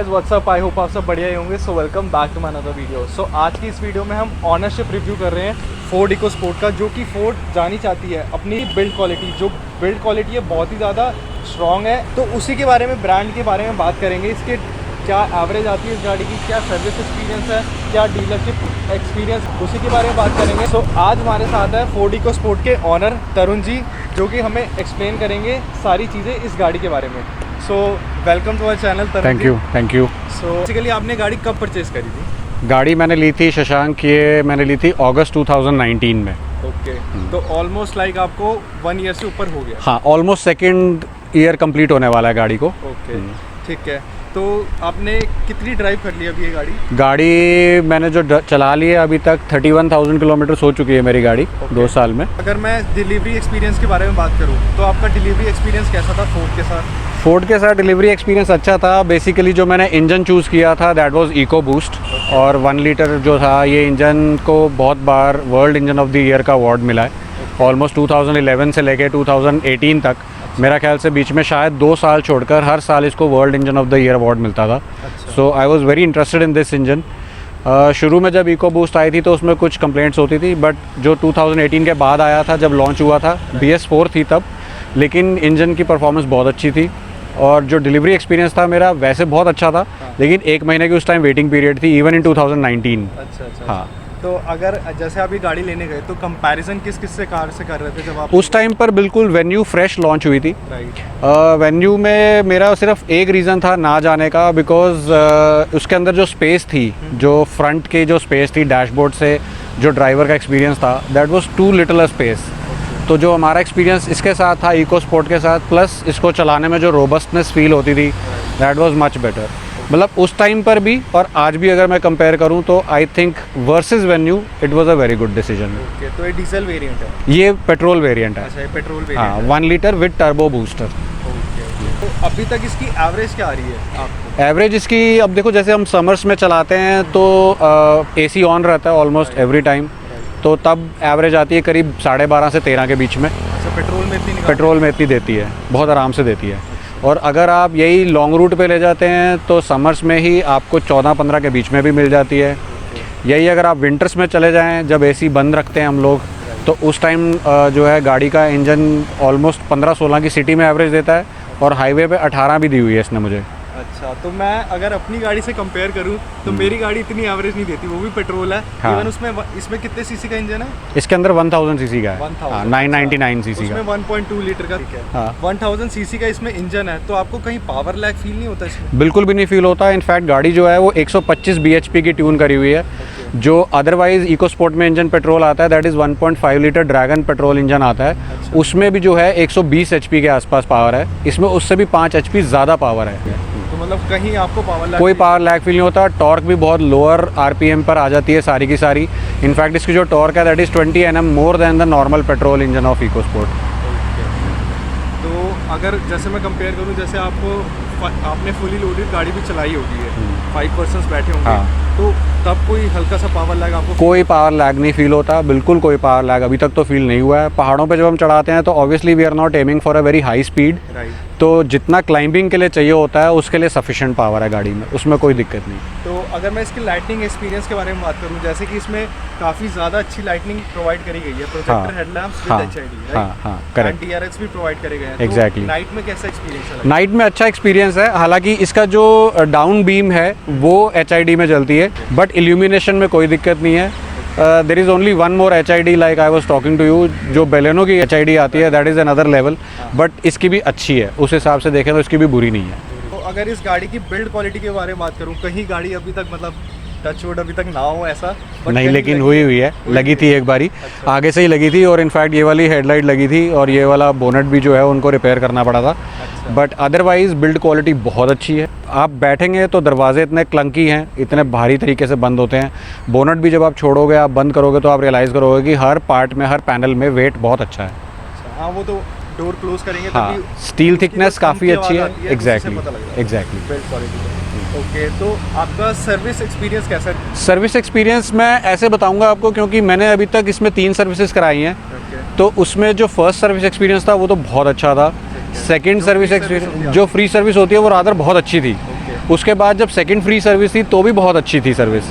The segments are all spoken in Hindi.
गाइस व्हाट्सअप, आई होप आप सब बढ़िया ही होंगे। So welcome back to my another video. So आज की इस वीडियो में हम ऑनरशिप रिव्यू कर रहे हैं फोर्ड इकोस्पोर्ट का, जो कि फोर्ड जानी चाहती है अपनी बिल्ड क्वालिटी। जो बिल्ड क्वालिटी है बहुत ही ज़्यादा स्ट्रॉन्ग है, तो उसी के बारे में, ब्रांड के बारे में बात करेंगे। इसके क्या एवरेज आती है इस गाड़ी की, क्या सर्विस एक्सपीरियंस है, क्या डीलरशिप एक्सपीरियंस, उसी के बारे में बात करेंगे। सो आज हमारे साथ है फोर्ड इकोस्पोर्ट के ऑनर तरुण जी, जो कि हमें एक्सप्लेन करेंगे सारी चीज़ें इस गाड़ी के बारे में। So welcome to our channel Tarun ji. Thank you. So basically आपने गाड़ी कब परचेज़ करी थी? गाड़ी मैंने ली थी शशांक, ये मैंने ली थी अगस्त 2019 में। ओके, तो ऑलमोस्ट लाइक आपको 1 ईयर से ऊपर हो गया। हाँ, ऑलमोस्ट सेकेंड ईयर कंप्लीट होने वाला है गाड़ी को। ओके, ठीक है। तो आपने कितनी ड्राइव कर ली अभी ये गाड़ी? गाड़ी मैंने जो चला ली है अभी तक 31,000 किलोमीटर हो चुकी है मेरी गाड़ी। 2 साल में। अगर मैं डिलीवरी एक्सपीरियंस के बारे में बात करूँ तो आपका डिलीवरी एक्सपीरियंस कैसा था फोर्ड के साथ? फोर्ड के साथ डिलीवरी एक्सपीरियंस अच्छा था। बेसिकली जो मैंने इंजन चूज़ किया था दैट वाज इको बूस्ट, और 1 लीटर जो था, ये इंजन को बहुत बार world engine of the year का अवार्ड मिला है। ऑलमोस्ट 2011 से लेके 2018 तक, मेरा ख्याल से बीच में शायद 2 साल छोड़कर हर साल इसको world engine of the year award मिलता था। So I was very interested in this engine. शुरू में जब इको बूस्ट आई थी तो उसमें कुछ कंप्लेंट्स होती थी, बट जो 2018 के बाद आया था, जब लॉन्च हुआ था, BS4 थी तब, लेकिन इंजन की परफॉर्मेंस बहुत अच्छी थी। और जो डिलीवरी एक्सपीरियंस था मेरा वैसे बहुत अच्छा था, लेकिन 1 महीने की उस टाइम वेटिंग पीरियड थी, इवन इन 2019। अच्छा। हाँ, तो अगर जैसे आप ये गाड़ी लेने गए तो कंपैरिजन किस से कार से कर रहे थे जब आप? उस टाइम पर बिल्कुल वेन्यू फ्रेश लॉन्च हुई थी। राइट। वेन्यू में मेरा सिर्फ एक रीज़न था ना जाने का, बिकॉज उसके अंदर जो स्पेस थी, जो फ्रंट के जो स्पेस थी डैशबोर्ड से, जो ड्राइवर का एक्सपीरियंस था, that was too little a space. तो जो हमारा एक्सपीरियंस इसके साथ था, इकोस्पोर्ट के साथ, प्लस इसको चलाने में जो रोबस्टनेस फील होती थी, दैट वाज मच बेटर। मतलब उस टाइम पर भी और आज भी अगर मैं कंपेयर करूं तो I think versus venue it was a very good decision. Okay, तो ये डीजल वेरिएंट है? ये पेट्रोल वेरिएंट है। अच्छा, ये पेट्रोल वेरिएंट हाँ, है। 1 litre with turbo booster. Okay, तो अभी तक इसकी एवरेज क्या आ रही है आपको? एवरेज इसकी, अब देखो, जैसे हम समर्स में चलाते हैं तो AC ऑन रहता है ऑलमोस्ट एवरी टाइम, तो तब एवरेज आती है करीब 12.5 से 13 के बीच में। अच्छा, पेट्रोल में इतनी देती है, बहुत आराम से देती है। और अगर आप यही लॉन्ग रूट पे ले जाते हैं तो समर्स में ही आपको 14-15 के बीच में भी मिल जाती है। यही अगर आप विंटर्स में चले जाएं, जब AC बंद रखते हैं हम लोग, तो उस टाइम जो है गाड़ी का इंजन ऑलमोस्ट 15-16 की सिटी में एवरेज देता है, और हाईवे पे 18 भी दी हुई है इसने मुझे। अच्छा, तो मैं अगर अपनी गाड़ी से कंपेयर करूं तो मेरी गाड़ी इतनी एवरेज नहीं देती, वो भी पेट्रोल है। हाँ। इवन इसमें कितने सीसी का इंजन है? इसके अंदर 1000 सीसी का है। 1000, 999 सीसी का। उसमें 1.2 लीटर का है। हाँ। 1000 सीसी का इसमें इंजन है, तो आपको कहीं पावर लैग फील नहीं होता इसमें? बिल्कुल भी नहीं फील होता। इनफैक्ट गाड़ी जो है वो 125 bhp की ट्यून करी हुई है। जो अदरवाइज इकोस्पोर्ट में इंजन पेट्रोल आता है, that is 1.5 litre dragon petrol engine आता है। अच्छा। उसमें भी जो है 120 HP के आसपास पावर है, इसमें उससे भी 5 HP ज़्यादा पावर है। तो मतलब कहीं आपको कोई पावर लैग फील नहीं होता। टॉर्क भी बहुत लोअर RPM पर आ जाती है सारी की सारी। इनफैक्ट इसकी जो टॉर्क है that is 20 Nm more than the normal petrol engine of EcoSport. तो अगर जैसे मैं कंपेयर करूं, जैसे आपने फुली लोडेड गाड़ी भी चलाई होगी है, 5 पर्सन्स बैठे होंगे। हाँ। तो तब कोई हल्का सा पावर लैग आपको? कोई पावर लैग नहीं फील होता, बिल्कुल कोई पावर लैग अभी तक तो फील नहीं हुआ है। पहाड़ों पे जब हम चढ़ाते हैं तो obviously we are not aiming for a very high speed, तो जितना क्लाइंबिंग के लिए चाहिए होता है उसके लिए सफिशिएंट पावर है गाड़ी में, उसमें कोई दिक्कत नहीं। तो अगर मैं इसकी लाइटनिंग एक्सपीरियंस के बारे में बात करूं, जैसे कि इसमें काफ़ी ज़्यादा अच्छी लाइटनिंग प्रोवाइड करी गई है, प्रोजेक्टर हेडलैम्प्स विद HID, हाँ, करेक्ट। DRX भी प्रोवाइड करे गए हैं। Exactly. नाइट में कैसा एक्सपीरियंस है? नाइट में अच्छा एक्सपीरियंस है। हालांकि इसका जो डाउन बीम है वो HID में जलती है, बट इल्यूमिनेशन में कोई दिक्कत नहीं है। There is only one more HID like I was talking to you. जो बेलेनो की HID आती है that is another level, but इसकी भी अच्छी है। उस हिसाब से देखें तो इसकी भी बुरी नहीं है। तो अगर इस गाड़ी की बिल्ड क्वालिटी के बारे में बात करूँ, कहीं गाड़ी अभी तक मतलब टचवुड अभी तक ना हो ऐसा, नहीं, लेकिन हुई है, लगी थी एक बारी। अच्छा। आगे से ही लगी थी, और इनफैक्ट ये वाली हेडलाइट लगी थी, और ये वाला बोनेट भी जो है उनको रिपेयर करना पड़ा था। अच्छा। बट अदरवाइज बिल्ड क्वालिटी बहुत अच्छी है। आप बैठेंगे तो दरवाजे इतने क्लंकी हैं, इतने भारी तरीके से बंद होते हैं। बोनेट भी जब आप छोड़ोगे, आप बंद करोगे तो आप रियलाइज़ करोगे कि हर पार्ट में, हर पैनल में वेट बहुत अच्छा है। अच्छा, हाँ, वो तो डोर क्लोज करेंगे हाँ, तभी स्टील थिकनेस काफ़ी अच्छी है। Exactly exactly. Build quality. Okay, तो आपका सर्विस एक्सपीरियंस कैसा है? सर्विस एक्सपीरियंस मैं ऐसे बताऊंगा आपको, क्योंकि मैंने अभी तक इसमें 3 सर्विसेज कराई हैं। तो उसमें जो फर्स्ट सर्विस एक्सपीरियंस था वो तो बहुत अच्छा था। सेकंड सर्विस एक्सपीरियंस, जो फ्री सर्विस होती है वो रादर बहुत अच्छी थी। उसके बाद जब सेकंड फ्री सर्विस थी तो भी बहुत अच्छी थी सर्विस।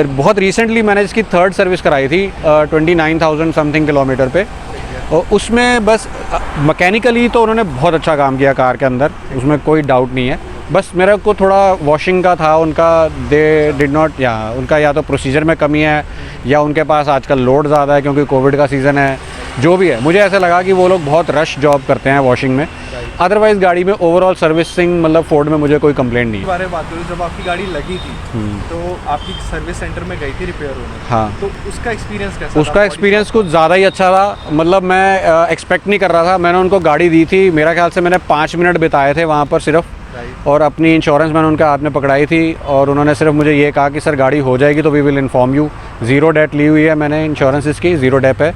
बहुत रिसेंटली मैंने इसकी थर्ड सर्विस कराई थी 29,000 समथिंग किलोमीटर पे, और उसमें बस मैकेनिकली तो उन्होंने बहुत अच्छा काम किया कार के अंदर, उसमें कोई डाउट नहीं है। बस मेरे को थोड़ा वॉशिंग का था उनका, दे डिड नॉट, उनका या तो प्रोसीजर में कमी है या उनके पास आजकल लोड ज़्यादा है क्योंकि कोविड का सीज़न है, जो भी है। मुझे ऐसा लगा कि वो लोग बहुत रश जॉब करते हैं वॉशिंग में। अदरवाइज़ गाड़ी में ओवरऑल सर्विसिंग मतलब फोर्ड में मुझे कोई कंप्लेंट नहीं है। बारे में बात करूँ, जब आपकी गाड़ी लगी थी तो आपकी सर्विस सेंटर में गई थी रिपेयर होने, हाँ, तो उसका एक्सपीरियंस कैसा उसका था? एक्सपीरियंस कुछ ज़्यादा ही अच्छा था। मतलब मैं एक्सपेक्ट नहीं कर रहा था। मैंने उनको गाड़ी दी थी, मेरा ख्याल से मैंने 5 मिनट बिताए थे वहाँ पर सिर्फ, और अपनी इंश्योरेंस मैंने उनके हाथ में पकड़ाई थी, और उन्होंने सिर्फ मुझे ये कहा कि सर गाड़ी हो जाएगी तो we will inform you. Zero date ली हुई है मैंने, इंश्योरेंस इसकी ज़ीरो डेप है,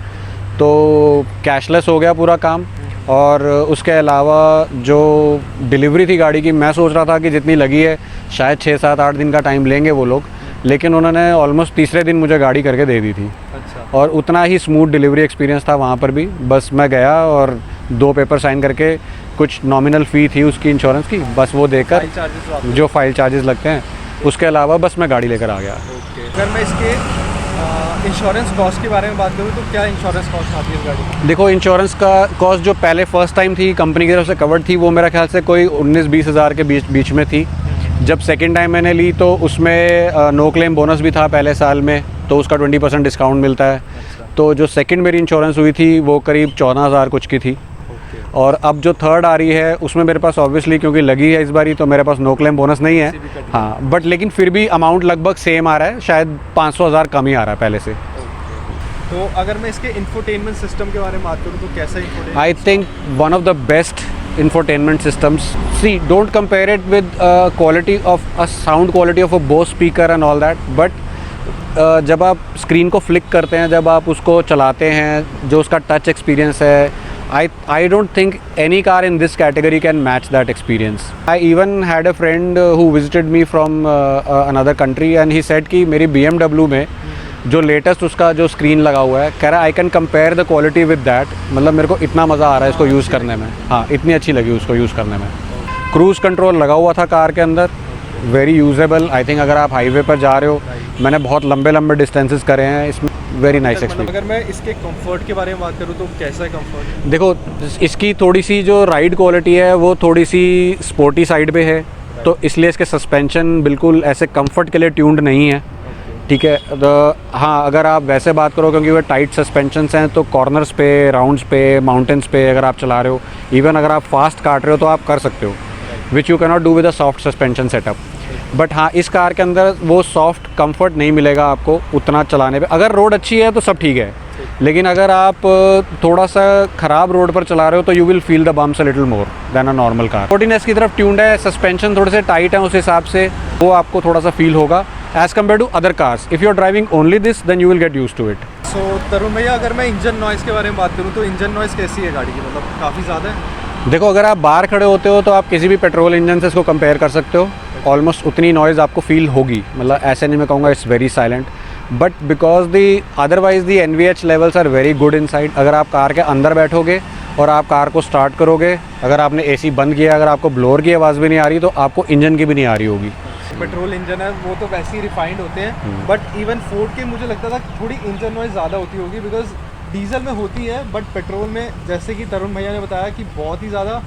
तो कैशलेस हो गया पूरा काम। और उसके अलावा जो डिलीवरी थी गाड़ी की, मैं सोच रहा था कि जितनी लगी है शायद 6, 7, 8 दिन का टाइम लेंगे वो लोग, लेकिन उन्होंने ऑलमोस्ट तीसरे दिन मुझे गाड़ी करके दे दी थी। अच्छा। और उतना ही स्मूथ डिलीवरी एक्सपीरियंस था वहाँ पर भी। बस मैं गया और 2 पेपर साइन करके, कुछ नॉमिनल फ़ी थी उसकी इंश्योरेंस की, बस वो देकर, फाइल चार्जेस जो फाइल चार्जेस लगते हैं, उसके अलावा बस मैं गाड़ी लेकर आ गया। ओके। अगर मैं इसके इंश्योरेंस कॉस्ट के बारे में बात करूँ तो क्या इंश्योरेंस कॉस्ट आती है इस गाड़ी की? देखो, इंश्योरेंस का कॉस्ट जो पहले फर्स्ट टाइम थी कंपनी की तरफ से कवर्ड थी, वो मेरा ख्याल से कोई 19-20 हज़ार के बीच में थी। जब सेकेंड टाइम मैंने ली तो उसमें नो क्लेम बोनस भी था पहले साल में, तो उसका 20% डिस्काउंट मिलता है। तो जो सेकंड मेरी इंश्योरेंस हुई थी वो करीब 14,000 कुछ की थी। और अब जो थर्ड आ रही है उसमें मेरे पास ऑब्वियसली क्योंकि लगी है इस बारी, तो मेरे पास नो क्लेम बोनस नहीं है, हाँ, बट लेकिन फिर भी अमाउंट लगभग सेम आ रहा है, शायद 500,000 कम ही आ रहा है पहले से। तो अगर मैं इसके इंफोटेनमेंट सिस्टम के बारे में बात करूँ तो कैसा infotainment? I think one of the best infotainment systems. See, don't compare it with quality of a sound quality of a Bose speaker and all that, but जब आप स्क्रीन को फ्लिक करते हैं, जब आप उसको चलाते हैं, जो उसका टच एक्सपीरियंस है, I don't think any car in this category can match that experience. I even had a friend who visited me from another country and he said कि मेरी BMW में जो लेटेस्ट उसका जो स्क्रीन लगा हुआ है, कह रहा है I can compare the quality with that. मतलब मेरे को इतना मज़ा आ रहा है इसको यूज़ करने में, हाँ, इतनी अच्छी लगी उसको यूज़ करने में। क्रूज़ कंट्रोल लगा हुआ था कार के अंदर, वेरी यूजेबल। आई थिंक अगर आप हाईवे पर जा रहे हो, मैंने बहुत लंबे डिस्टेंसेस करे हैं इसमें, वेरी नाइस एक्सपीरियंस। अगर मैं इसके कंफर्ट के बारे में बात करूँ तो कैसा है कंफर्ट? देखो, इसकी थोड़ी सी जो राइड क्वालिटी है वो थोड़ी सी स्पोर्टी साइड पे है, तो इसलिए इसके सस्पेंशन बिल्कुल ऐसे कंफर्ट के लिए ट्यून्ड नहीं है, ठीक है। तो हाँ, अगर आप वैसे बात करो क्योंकि वो टाइट सस्पेंशंस हैं, तो कॉर्नर्स पे, राउंड्स पे, माउंटेन्स पे अगर आप चला रहे हो, इवन अगर आप फास्ट काट रहे हो तो आप कर सकते हो, which you can not do with a soft suspension setup. But हाँ, इस कार के अंदर वो सॉफ्ट कंफर्ट नहीं मिलेगा आपको उतना चलाने पे। अगर रोड अच्छी है तो सब ठीक है, लेकिन अगर आप थोड़ा सा ख़राब रोड पर चला रहे हो तो you will feel the bumps a little more than a normal car. Sportiness की तरफ ट्यून्ड है, सस्पेंशन थोड़े से टाइट है, उस हिसाब से वो आपको थोड़ा सा फील होगा as compare to other cars. If you are driving only this then you will get used to it. So Tarun भैया, अगर मैं इंजन नॉइज़ के बारे में बात करूँ तो इंजन नॉइज़ कैसी है गाड़ी की? मतलब काफ़ी ज़्यादा है? देखो, अगर आप बाहर खड़े होते हो तो आप किसी भी पेट्रोल इंजन से इसको कंपेयर कर सकते हो, ऑलमोस्ट उतनी नॉइज़ आपको फील होगी। मतलब ऐसे नहीं मैं कहूँगा it's very silent, but because the otherwise the NVH levels are very good inside. अगर आप कार के अंदर बैठोगे और आप कार को स्टार्ट करोगे, अगर आपने AC बंद किया, अगर आपको ब्लोअर की आवाज़ भी नहीं आ रही तो आपको इंजन की भी नहीं आ रही होगी। पेट्रोल इंजन है वो तो वैसे ही रिफाइंड होते हैं, बट इवन फोर्ड के मुझे लगता था थोड़ी इंजन नॉइज़ ज़्यादा होती होगी, बिकॉज डीजल में होती है, बट पेट्रोल में जैसे कि तरुण भैया ने बताया कि बहुत ही ज़्यादा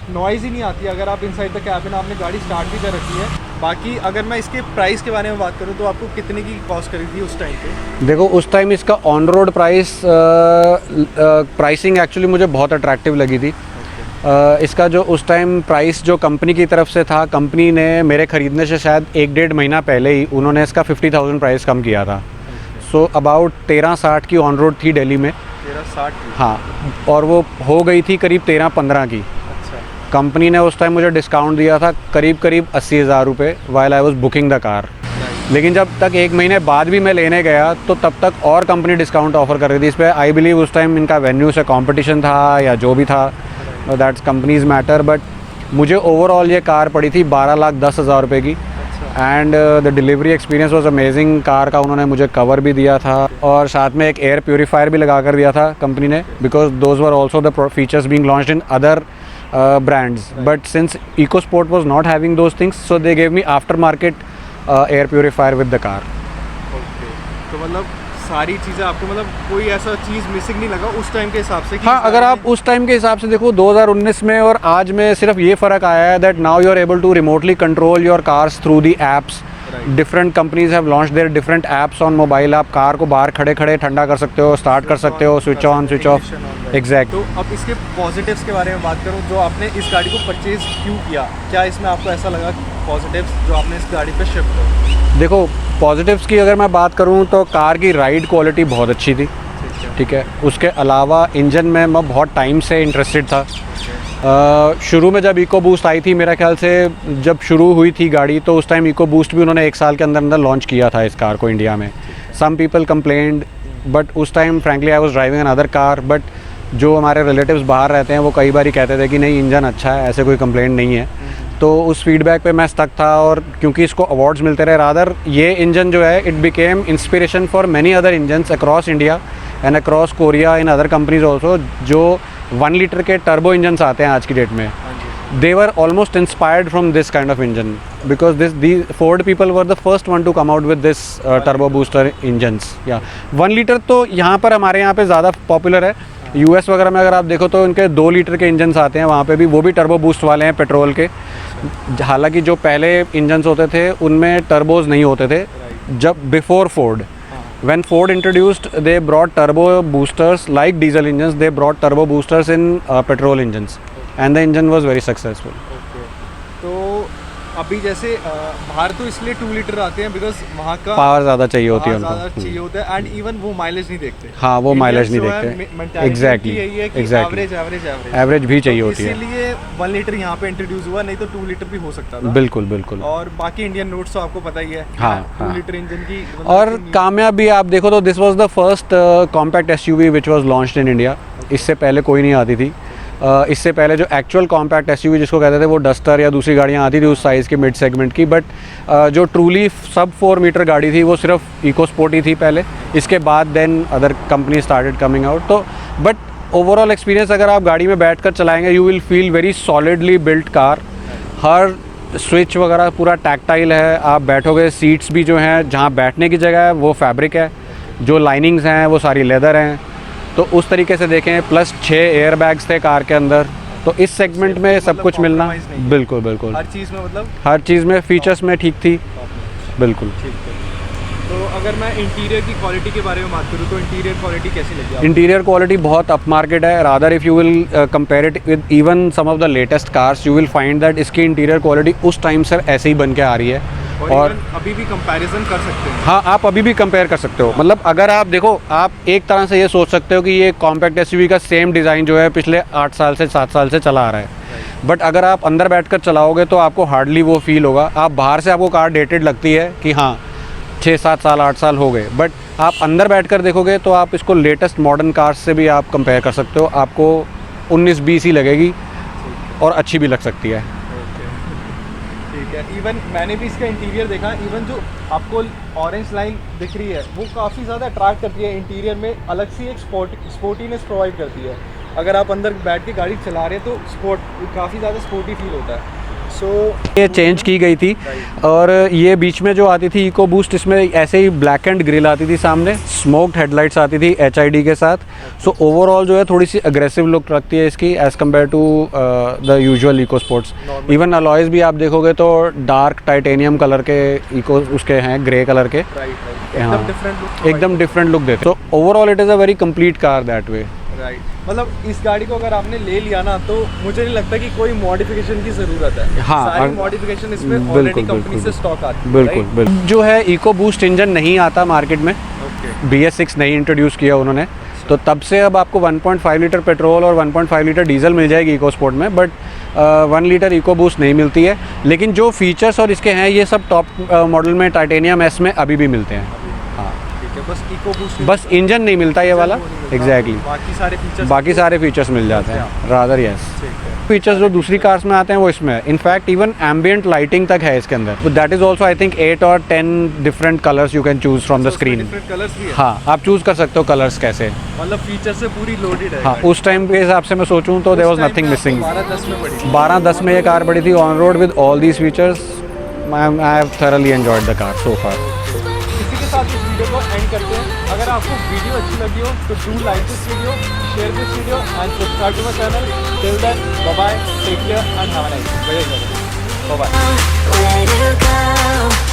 नॉइज़ ही नहीं आती अगर आप इनसाइड द कैबिन आपने गाड़ी स्टार्ट भी कर रखी है। बाकी अगर मैं इसके प्राइस के बारे में बात करूँ तो आपको कितने की कॉस्ट करी थी उस टाइम पे? देखो, उस टाइम इसका ऑन रोड प्राइसिंग एक्चुअली मुझे बहुत अट्रैक्टिव लगी थी। इसका जो उस टाइम प्राइस जो कंपनी की तरफ से था, कंपनी ने मेरे ख़रीदने से शायद 1-1.5 महीना पहले ही उन्होंने इसका 50,000 प्राइस कम किया था। सो अबाउट 1360 की ऑन रोड थी दिल्ली में। 1360? हाँ, और वो हो गई थी करीब 13-15 की। कंपनी ने उस टाइम मुझे डिस्काउंट दिया था करीब 80,000 रुपये while I was booking the car. लेकिन जब तक 1 महीने बाद भी मैं लेने गया तो तब तक और कंपनी डिस्काउंट ऑफ़र कर रही थी इस पर। आई बिलीव उस टाइम इनका वेन्यू से कंपटीशन था या जो भी था, दैट्स कंपनीज मैटर। बट मुझे ओवरऑल ये कार पड़ी थी 12,10,000 रुपये की, and the delivery experience was amazing. Car का उन्होंने मुझे कवर भी दिया था और साथ में एक एयर प्योरीफायर भी लगा कर दिया था कंपनी ने, because those were also the features being launched in other brands. But since EcoSport was not having those things, so they gave me aftermarket air purifier with the car. Okay, तो मतलब सारी चीज़ें आपको, मतलब कोई ऐसा चीज़ मिसिंग नहीं लगा उस टाइम के हिसाब से? हाँ, अगर आप उस टाइम के हिसाब से देखो 2019 में और आज में सिर्फ ये फ़र्क आया है that now you are able to remotely control your cars through the apps. Different companies have launch their different apps on mobile. आप कार को बाहर खड़े खड़े ठंडा कर सकते हो, स्टार्ट कर सकते हो, switch on switch off. Exact. तो अब इसके पॉजिटिव्स के बारे में बात करूँ, जो आपने इस गाड़ी को परचेज क्यों किया, क्या इसमें आपको ऐसा लगा पॉजिटिव्स जो आपने इस गाड़ी पे शिफ्ट हो? देखो, पॉजिटिव्स की अगर मैं बात करूँ तो कार की राइड क्वालिटी बहुत अच्छी थी. ठीक है. उसके अलावा इंजन में मैं बहुत टाइम से इंटरेस्टेड था. शुरू में जब इको बूस्ट आई थी, मेरा ख्याल से जब शुरू हुई थी गाड़ी, तो उस टाइम इको बूस्ट भी उन्होंने 1 साल के अंदर अंदर लॉन्च किया था इस कार को इंडिया में. सम पीपल कंप्लेंड, बट उस time frankly I was driving another car. But जो हमारे रिलेटिव्स बाहर रहते हैं वो कई बार ही कहते थे कि नहीं, इंजन अच्छा है, ऐसे कोई कंप्लेंट नहीं है. तो उस फीडबैक पे मैं स्टक था. और क्योंकि इसको अवार्ड्स मिलते रहे, रादर ये इंजन जो है it became inspiration for many other engines across India and across Korea in other companies also. जो 1 लीटर के टर्बो इंजन्स आते हैं आज की डेट में, they were almost inspired from this kind of engine because these Ford people were the first one to come out with this turbo booster engines. Yeah, 1 litre तो यहाँ पर हमारे यहाँ पे ज़्यादा पॉपुलर है. यूएस वगैरह में अगर आप देखो तो इनके 2 लीटर के इंजन्स आते हैं वहाँ पे भी, वो भी टर्बो बूस्ट वाले हैं पेट्रोल के. हालांकि जो पहले इंजन्स होते थे उनमें टर्बोज नहीं होते थे. जब before Ford, when Ford introduced, they brought turbo boosters like diesel engines. They brought turbo boosters in petrol engines, and the engine was very successful. Okay, तो अभी जैसे बाहर तो इसलिए 2 लीटर आते हैं बिकॉज वहाँ का पावर ज़्यादा चाहिए होती है ज़्यादा उनको. चाहिए होता है. एंड इवन वो माइलेज नहीं देखते. हाँ, वो माइलेज नहीं Indians जो देखते. है, mentality एग्जैक्टली यही है कि एग्जैक्टली. एवरेज भी चाहिए होती है. इसीलिए 1 लीटर यहाँ पे इंट्रोड्यूस हुआ, नहीं तो 2 लीटर भी हो सकता था. बिल्कुल बिल्कुल. और बाकी इंडियन रोड्स तो आपको पता ही है. हाँ, 2 हाँ. लीटर इंजन की और कामयाब भी आप देखो तो this was the first compact SUV which was launched in India. इससे पहले कोई नहीं आती थी. इससे पहले जो एक्चुअल कॉम्पैक्ट एसयूवी जिसको कहते थे वो डस्टर या दूसरी गाड़ियाँ आती थी उस साइज़ की मिड सेगमेंट की. बट जो ट्रूली सब 4 मीटर गाड़ी थी वो सिर्फ इको स्पोर्ट ही थी पहले. इसके बाद then other company started coming out. तो बट ओवरऑल एक्सपीरियंस अगर आप गाड़ी में बैठ कर चलाएँगे you will feel very solidly built car. हर स्विच वगैरह पूरा टैक्टाइल है. आप बैठोगे, सीट्स भी जो हैं जहाँ बैठने की जगह है वो फैब्रिक है, जो लाइनिंग्स हैं वो सारी लेदर हैं. तो उस तरीके से देखें, प्लस 6 एयर बैग्स थे कार के अंदर. तो इस सेगमेंट में सब कुछ मिलना बिल्कुल बिल्कुल. हर चीज़ में, मतलब हर चीज़ में फीचर्स में ठीक थी. बिल्कुल. ठीक है. तो अगर मैं इंटीरियर की क्वालिटी के बारे में बात करूँ तो इंटीरियर क्वालिटी कैसी लगी आपको? इंटीरियर क्वालिटी बहुत अप मार्केट है. Rather if you will compare it with even some of the latest cars you will find that इसकी इंटीरियर क्वालिटी उस टाइम से ऐसे ही बन के आ रही है. और अभी भी कंपैरिजन कर सकते हैं. हाँ, आप अभी भी कंपेयर कर सकते हो. मतलब अगर आप देखो, आप एक तरह से ये सोच सकते हो कि ये कॉम्पैक्ट एसयूवी का सेम डिज़ाइन जो है पिछले 8 साल से 7 साल से चला आ रहा है. बट अगर आप अंदर बैठकर चलाओगे तो आपको हार्डली वो फील होगा. आप बाहर से आपको कार डेटेड लगती है कि हाँ 6-7 साल 8 साल हो गए. बट आप अंदर बैठकर देखोगे तो आप इसको लेटेस्ट मॉडर्न कार्स से भी आप कंपेयर कर सकते हो. आपको 19-20 ही लगेगी और अच्छी भी लग सकती है. ठीक है. इवन मैंने भी इसका इंटीरियर देखा. इवन जो आपको ऑरेंज लाइन दिख रही है वो काफ़ी ज़्यादा अट्रैक्ट करती है. इंटीरियर में अलग सी एक स्पोर्टीनेस प्रोवाइड करती है. अगर आप अंदर बैठ के गाड़ी चला रहे हैं तो काफ़ी ज़्यादा स्पोर्टी फील होता है. ये चेंज की गई थी. और ये बीच में जो आती थी इको बूस्ट, इसमें ऐसे ही ब्लैक एंड ग्रिल आती थी सामने, स्मोक्ड हेडलाइट्स आती थी HID के साथ. सो ओवरऑल जो है थोड़ी सी अग्रेसिव लुक रखती है इसकी as compare to the usual Eco Sports. Even alloys भी आप देखोगे तो डार्क टाइटेनियम कलर के इको उसके हैं, ग्रे कलर के. हाँ, एकदम डिफरेंट लुक देते. So overall it is a very complete car that way. Right. मतलब इस गाड़ी को अगर आपने ले लिया ना तो मुझे नहीं लगता कि कोई मॉडिफिकेशन की ज़रूरत है. हाँ, सारी मॉडिफिकेशन इसमें ऑलरेडी कंपनी से स्टॉक आती है. बिल्कुल बिल्कुल. जो है इको बूस्ट इंजन नहीं आता मार्केट में. BS6 नहीं इंट्रोड्यूस किया उन्होंने. तो तब से अब आपको 1.5 लीटर पेट्रोल और 1.5 लीटर डीजल मिल जाएगी इको स्पोर्ट में. बट 1 लीटर इको बूस्ट नहीं मिलती है. लेकिन जो फीचर्स और इसके हैं ये सब टॉप मॉडल में टाइटेनियम S में अभी भी मिलते हैं. हाँ, ठीक है. बस इको बूस्ट, बस इंजन नहीं मिलता ये वाला, एग्जैक्टली, बाकी सारे फीचर्स मिल जाते हैं, रादर यस। फीचर्स जो दूसरी कार्स में आते हैं वो इसमें है, इनफैक्ट इवन एम्बियंट लाइटिंग तक है इसके अंदर, that is also I think 8 और 10 different colours you can choose from the screen. Colours भी है? हाँ, आप चूज कर सकते हो कलर्स कैसे, मतलब फीचर से पूरी लोडेड है। हाँ, उस टाइम के हिसाब से मैं सोचूं तो देयर वाज नथिंग मिसिंग। 12-10 में पड़ी, 12-10 में ये कार पड़ी थी on road with all these features. I have thoroughly enjoyed the car so far. इसी के साथ इस वीडियो को एंड करते हैं। अगर आपको वीडियो अच्छी लगी हो तो do like this video, share this video and subscribe to my channel. Till then bye bye, take care and have a nice day. Bye bye. Let it go.